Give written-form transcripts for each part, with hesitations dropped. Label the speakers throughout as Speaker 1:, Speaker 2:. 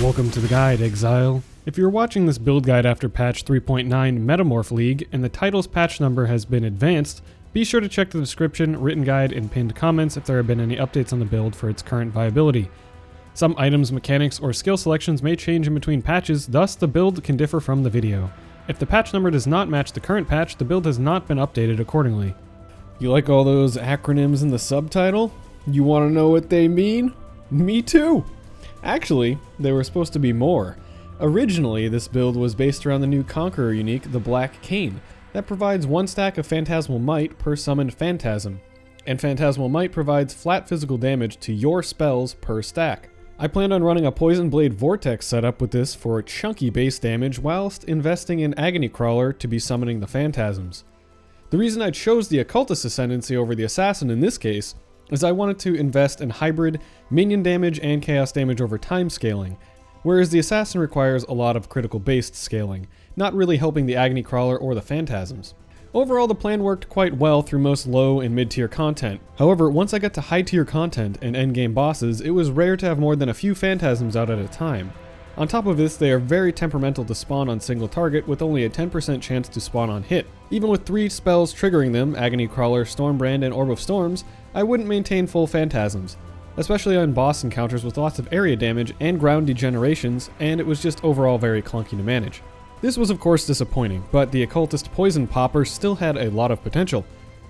Speaker 1: Welcome to the guide, Exile. If you're watching this build guide after patch 3.9 Metamorph League and the title's patch number has been advanced, be sure to check the description, written guide, and pinned comments if there have been any updates on the build for its current viability. Some items, mechanics, or skill selections may change in between patches, thus the build can differ from the video. If the patch number does not match the current patch, the build has not been updated accordingly.
Speaker 2: You like all those acronyms in the subtitle? You want to know what they mean? Me too! Actually, there were supposed to be more. Originally, this build was based around the new Conqueror unique, the Black Cane, that provides 1 stack of Phantasmal Might per summoned Phantasm. And Phantasmal Might provides flat physical damage to your spells per stack. I planned on running a Poison Blade Vortex setup with this for chunky base damage whilst investing in Agony Crawler to be summoning the Phantasms. The reason I chose the Occultist Ascendancy over the Assassin in this case is I wanted to invest in hybrid minion damage and chaos damage over time scaling, whereas the Assassin requires a lot of critical based scaling, not really helping the Agony Crawler or the Phantasms. Overall, the plan worked quite well through most low and mid-tier content. However, once I got to high-tier content and endgame bosses, it was rare to have more than a few Phantasms out at a time. On top of this, they are very temperamental to spawn on single target with only a 10% chance to spawn on hit. Even with 3 spells triggering them, Agony Crawler, Stormbrand, and Orb of Storms, I wouldn't maintain full Phantasms, especially on boss encounters with lots of area damage and ground degenerations, and it was just overall very clunky to manage. This was of course disappointing, but the Occultist Poison Popper still had a lot of potential,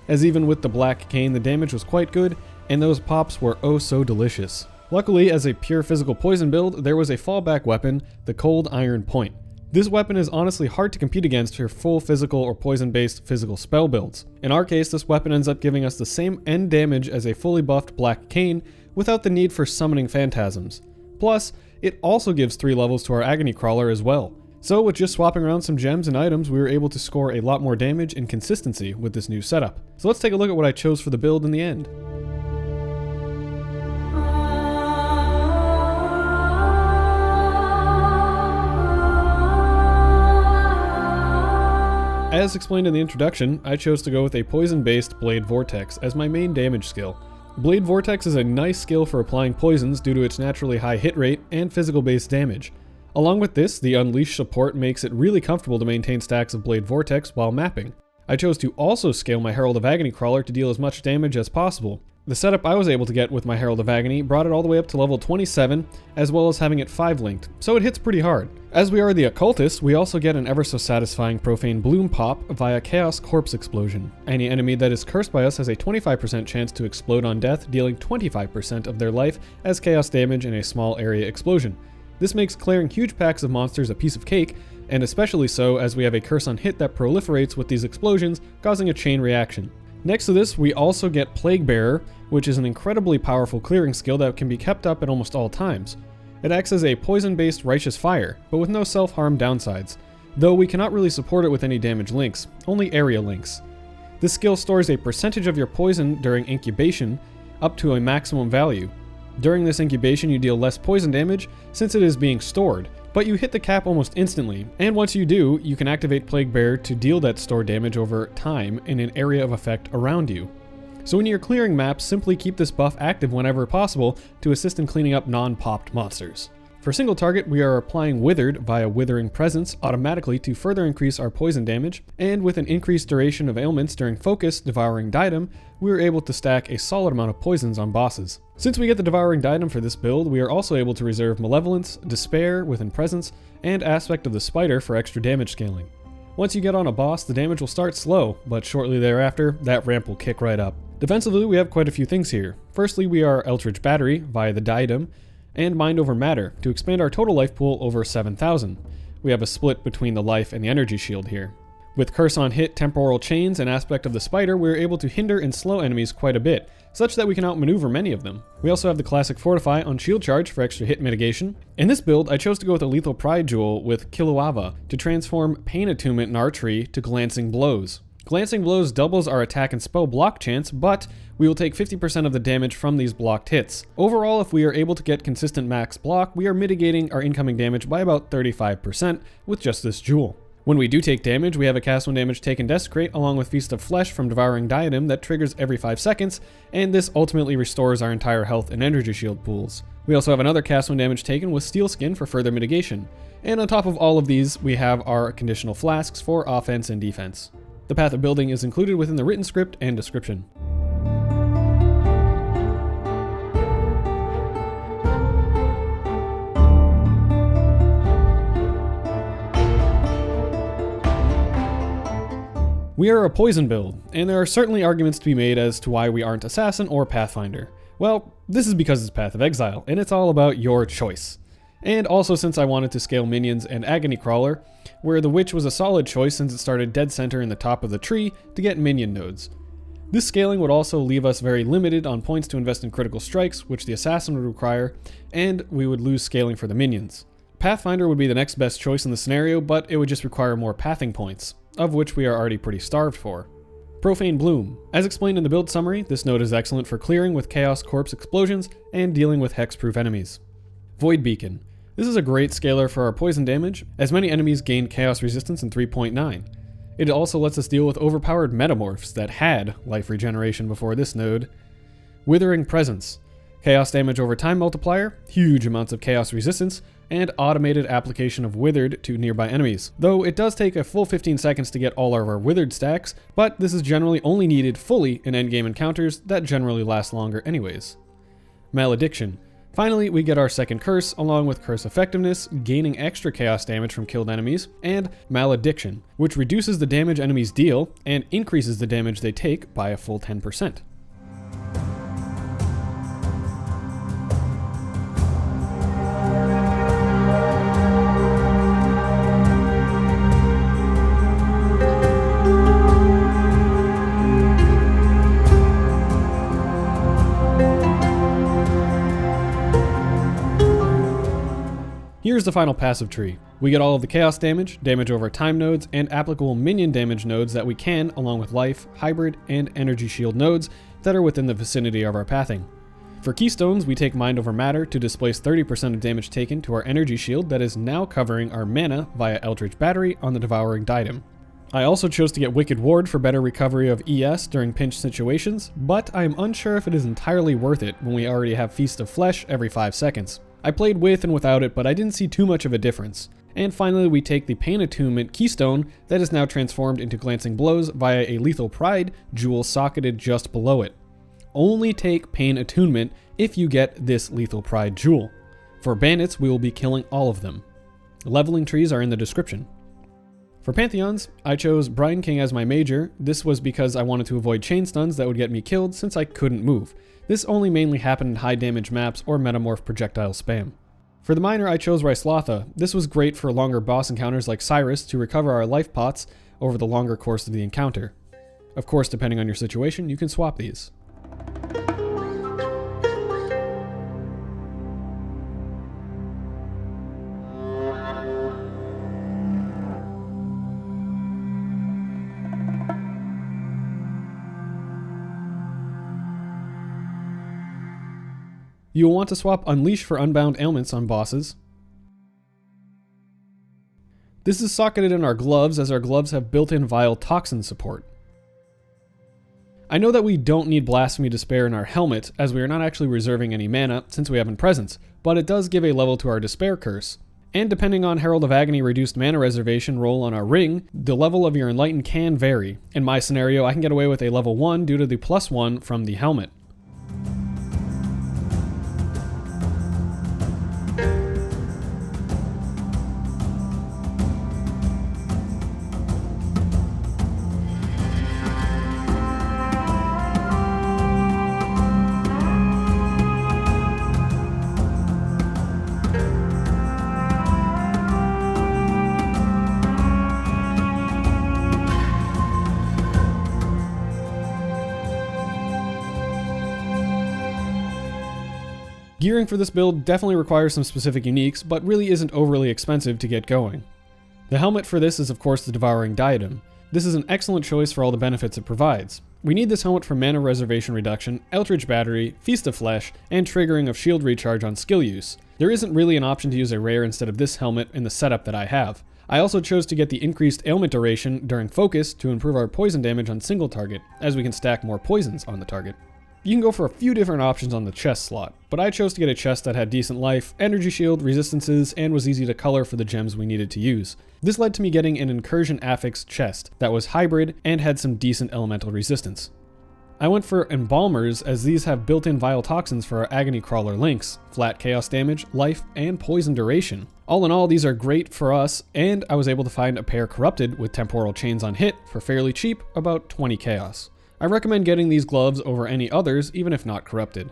Speaker 2: as even with the Black Cane the damage was quite good, and those pops were oh so delicious. Luckily, as a pure physical poison build, there was a fallback weapon, the Cold Iron Point. This weapon is honestly hard to compete against for full physical or poison-based physical spell builds. In our case, this weapon ends up giving us the same end damage as a fully buffed Black Cane without the need for summoning Phantasms. Plus, it also gives 3 levels to our Agony Crawler as well. So with just swapping around some gems and items, we were able to score a lot more damage and consistency with this new setup. So let's take a look at what I chose for the build in the end. As explained in the introduction, I chose to go with a poison-based Blade Vortex as my main damage skill. Blade Vortex is a nice skill for applying poisons due to its naturally high hit rate and physical-based damage. Along with this, the Unleash support makes it really comfortable to maintain stacks of Blade Vortex while mapping. I chose to also scale my Herald of Agony Crawler to deal as much damage as possible. The setup I was able to get with my Herald of Agony brought it all the way up to level 27, as well as having it 5-linked, so it hits pretty hard. As we are the Occultist, we also get an ever so satisfying Profane Bloom pop via Chaos Corpse Explosion. Any enemy that is cursed by us has a 25% chance to explode on death, dealing 25% of their life as chaos damage in a small area explosion. This makes clearing huge packs of monsters a piece of cake, and especially so as we have a curse on hit that proliferates with these explosions, causing a chain reaction. Next to this, we also get Plague Bearer, which is an incredibly powerful clearing skill that can be kept up at almost all times. It acts as a poison-based Righteous Fire, but with no self-harm downsides, though we cannot really support it with any damage links, only area links. This skill stores a percentage of your poison during incubation, up to a maximum value. During this incubation, you deal less poison damage since it is being stored, but you hit the cap almost instantly, and once you do, you can activate Plague Bearer to deal that stored damage over time in an area of effect around you. So when you're clearing maps, simply keep this buff active whenever possible to assist in cleaning up non-popped monsters. For single target, we are applying Withered via Withering Presence automatically to further increase our poison damage, and with an increased duration of ailments during focus Devouring Diadem, we are able to stack a solid amount of poisons on bosses. Since we get the Devouring Diadem for this build, we are also able to reserve Malevolence, Despair within Presence, and Aspect of the Spider for extra damage scaling. Once you get on a boss, the damage will start slow, but shortly thereafter, that ramp will kick right up. Defensively, we have quite a few things here. Firstly, we are Eldritch Battery via the Diadem, and Mind Over Matter to expand our total life pool over 7,000. We have a split between the life and the energy shield here. With Curse on Hit, Temporal Chains, and Aspect of the Spider, we are able to hinder and slow enemies quite a bit, such that we can outmaneuver many of them. We also have the classic Fortify on Shield Charge for extra hit mitigation. In this build, I chose to go with a Lethal Pride Jewel with Kiloava to transform Pain Attunement in Archery to Glancing Blows. Glancing Blows doubles our attack and spell block chance, but we will take 50% of the damage from these blocked hits. Overall, if we are able to get consistent max block, we are mitigating our incoming damage by about 35% with just this jewel. When we do take damage, we have a cast when damage taken Desecrate along with Feast of Flesh from Devouring Diadem that triggers every 5 seconds, and this ultimately restores our entire health and energy shield pools. We also have another cast when damage taken with Steel Skin for further mitigation. And on top of all of these, we have our conditional flasks for offense and defense. The path of building is included within the written script and description. We are a poison build, and there are certainly arguments to be made as to why we aren't Assassin or Pathfinder. Well, this is because it's Path of Exile, and it's all about your choice. And also since I wanted to scale minions and Agony Crawler, where the Witch was a solid choice since it started dead center in the top of the tree to get minion nodes. This scaling would also leave us very limited on points to invest in critical strikes, which the Assassin would require, and we would lose scaling for the minions. Pathfinder would be the next best choice in the scenario, but it would just require more pathing points, of which we are already pretty starved for. Profane Bloom. As explained in the build summary, this node is excellent for clearing with Chaos Corpse explosions and dealing with hexproof enemies. Void Beacon. This is a great scaler for our poison damage, as many enemies gain Chaos Resistance in 3.9. It also lets us deal with overpowered metamorphs that had life regeneration before this node. Withering Presence. Chaos damage over time multiplier, huge amounts of chaos resistance, and automated application of Withered to nearby enemies. Though it does take a full 15 seconds to get all of our Withered stacks, but this is generally only needed fully in endgame encounters that generally last longer anyways. Malediction. Finally, we get our second curse, along with Curse Effectiveness, gaining extra chaos damage from killed enemies, and Malediction, which reduces the damage enemies deal and increases the damage they take by a full 10%. Here's the final passive tree. We get all of the chaos damage, damage over time nodes, and applicable minion damage nodes that we can, along with life, hybrid, and energy shield nodes that are within the vicinity of our pathing. For keystones, we take Mind Over Matter to displace 30% of damage taken to our energy shield that is now covering our mana via Eldritch Battery on the Devouring Diadem. I also chose to get Wicked Ward for better recovery of ES during pinch situations, but I am unsure if it is entirely worth it when we already have Feast of Flesh every 5 seconds. I played with and without it, but I didn't see too much of a difference. And finally, we take the Pain Attunement keystone that is now transformed into Glancing Blows via a Lethal Pride jewel socketed just below it. Only take Pain Attunement if you get this Lethal Pride jewel. For bandits, we will be killing all of them. Leveling trees are in the description. For Pantheons, I chose Brian King as my major. This was because I wanted to avoid chain stuns that would get me killed since I couldn't move. This only mainly happened in high damage maps or metamorph projectile spam. For the minor, I chose Ryslotha. This was great for longer boss encounters like Cyrus to recover our life pots over the longer course of the encounter. Of course, depending on your situation, you can swap these. You will want to swap Unleash for Unbound Ailments on bosses. This is socketed in our gloves, as our gloves have built-in Vile Toxin support. I know that we don't need Blasphemy Despair in our helmet, as we are not actually reserving any mana since we have in Presence, but it does give a level to our Despair curse. And depending on Herald of Agony reduced mana reservation roll on our ring, the level of your Enlighten can vary. In my scenario, I can get away with a level 1 due to the +1 from the helmet. Gearing for this build definitely requires some specific uniques, but really isn't overly expensive to get going. The helmet for this is of course the Devouring Diadem. This is an excellent choice for all the benefits it provides. We need this helmet for mana reservation reduction, Eldritch Battery, Feast of Flesh, and triggering of shield recharge on skill use. There isn't really an option to use a rare instead of this helmet in the setup that I have. I also chose to get the increased ailment duration during focus to improve our poison damage on single target, as we can stack more poisons on the target. You can go for a few different options on the chest slot, but I chose to get a chest that had decent life, energy shield, resistances, and was easy to color for the gems we needed to use. This led to me getting an Incursion Affix chest that was hybrid and had some decent elemental resistance. I went for Embalmers, as these have built-in Vile Toxins for our Agony Crawler links, flat chaos damage, life, and poison duration. All in all, these are great for us, and I was able to find a pair Corrupted with Temporal Chains on hit for fairly cheap, about 20 chaos. I recommend getting these gloves over any others, even if not Corrupted.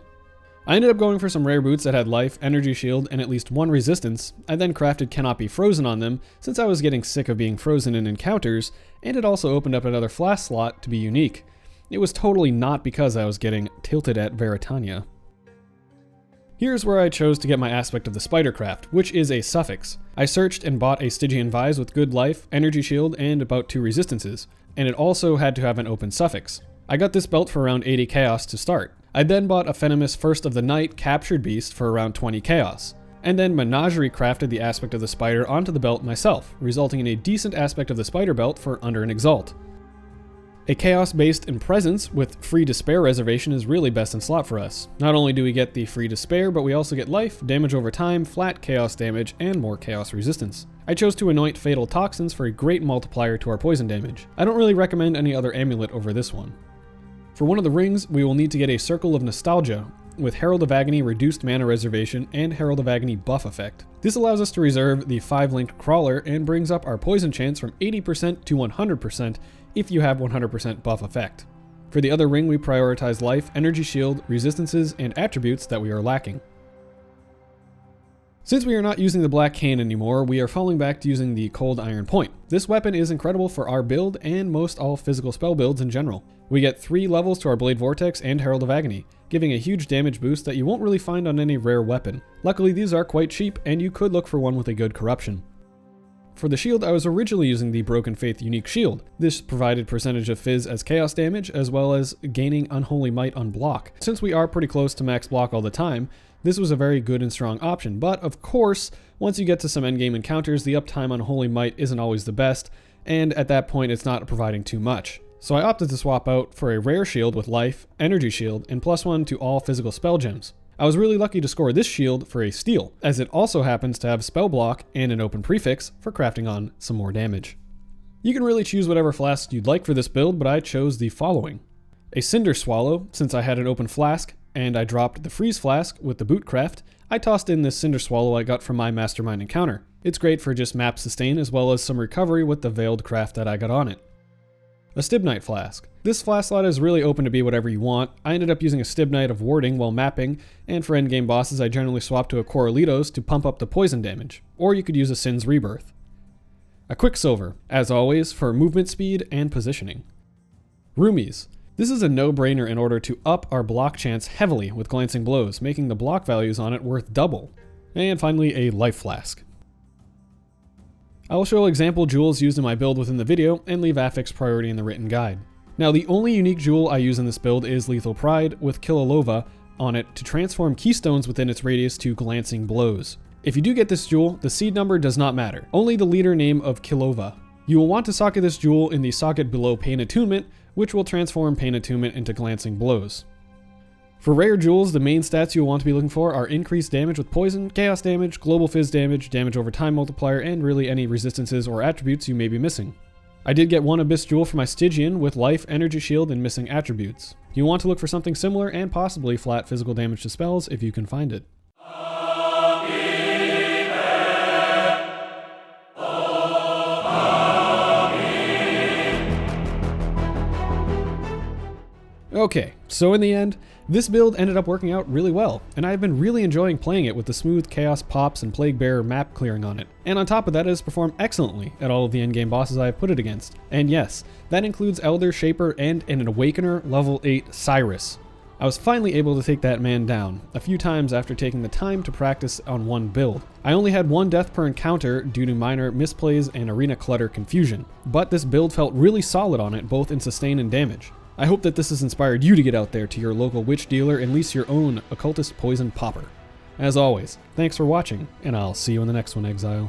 Speaker 2: I ended up going for some rare boots that had life, energy shield, and at least one resistance. I then crafted Cannot Be Frozen on them, since I was getting sick of being frozen in encounters, and it also opened up another Flask slot to be unique. It was totally not because I was getting tilted at Veritania. Here's where I chose to get my aspect of the Spidercraft, which is a suffix. I searched and bought a Stygian Vise with good life, energy shield, and about 2 resistances, and it also had to have an open suffix. I got this belt for around 80 chaos to start. I then bought a Venomous First of the Night Captured Beast for around 20 chaos, and then Menagerie crafted the aspect of the spider onto the belt myself, resulting in a decent aspect of the spider belt for under an Exalt. A chaos-based in presence with free despair reservation is really best in slot for us. Not only do we get the free despair, but we also get life, damage over time, flat chaos damage, and more chaos resistance. I chose to anoint Fatal Toxins for a great multiplier to our poison damage. I don't really recommend any other amulet over this one. For one of the rings, we will need to get a Circle of Nostalgia with Herald of Agony reduced mana reservation and Herald of Agony buff effect. This allows us to reserve the 5-linked crawler and brings up our poison chance from 80% to 100% if you have 100% buff effect. For the other ring, we prioritize life, energy shield, resistances, and attributes that we are lacking. Since we are not using the Black Cane anymore, we are falling back to using the Cold Iron Point. This weapon is incredible for our build and most all physical spell builds in general. We get 3 levels to our Blade Vortex and Herald of Agony, giving a huge damage boost that you won't really find on any rare weapon. Luckily, these are quite cheap, and you could look for one with a good corruption. For the shield, I was originally using the Broken Faith Unique Shield. This provided percentage of Fizz as chaos damage, as well as gaining Unholy Might on block. Since we are pretty close to max block all the time, this was a very good and strong option, but of course, once you get to some endgame encounters, the uptime on Holy Might isn't always the best, and at that point it's not providing too much. So I opted to swap out for a rare shield with life, energy shield, and +1 to all physical spell gems. I was really lucky to score this shield for a steal, as it also happens to have spell block and an open prefix for crafting on some more damage. You can really choose whatever flask you'd like for this build, but I chose the following. A Cinder Swallow, since I had an open flask, and I dropped the Freeze Flask with the Bootcraft, I tossed in this Cinder Swallow I got from my Mastermind encounter. It's great for just map sustain as well as some recovery with the Veiled Craft that I got on it. A Stibnite Flask. This flask slot is really open to be whatever you want. I ended up using a Stibnite of Warding while mapping, and for endgame bosses I generally swap to a Coralitos to pump up the poison damage, or you could use a Sin's Rebirth. A Quicksilver, as always, for movement speed and positioning. Roomies. This is a no-brainer in order to up our block chance heavily with Glancing Blows, making the block values on it worth double. And finally, a Life Flask. I will show example jewels used in my build within the video and leave affix priority in the written guide. Now, the only unique jewel I use in this build is Lethal Pride with Kilolova on it to transform keystones within its radius to Glancing Blows. If you do get this jewel, the seed number does not matter, only the leader name of Kilova. You will want to socket this jewel in the socket below Pain Attunement, which will transform Pain Attunement into Glancing Blows. For rare jewels, the main stats you'll want to be looking for are increased damage with poison, chaos damage, global fizz damage, damage over time multiplier, and really any resistances or attributes you may be missing. I did get one Abyss jewel for my Stygian with life, energy shield, and missing attributes. You'll want to look for something similar and possibly flat physical damage to spells if you can find it. Okay, so in the end, this build ended up working out really well, and I've been really enjoying playing it with the smooth Chaos Pops and Plague Bearer map clearing on it. And on top of that, it has performed excellently at all of the endgame bosses I have put it against. And yes, that includes Elder, Shaper, and an Awakener level 8 Cyrus. I was finally able to take that man down, a few times after taking the time to practice on one build. I only had one death per encounter due to minor misplays and arena clutter confusion, but this build felt really solid on it both in sustain and damage. I hope that this has inspired you to get out there to your local witch dealer and lease your own occultist poison popper. As always, thanks for watching, and I'll see you in the next one, Exile.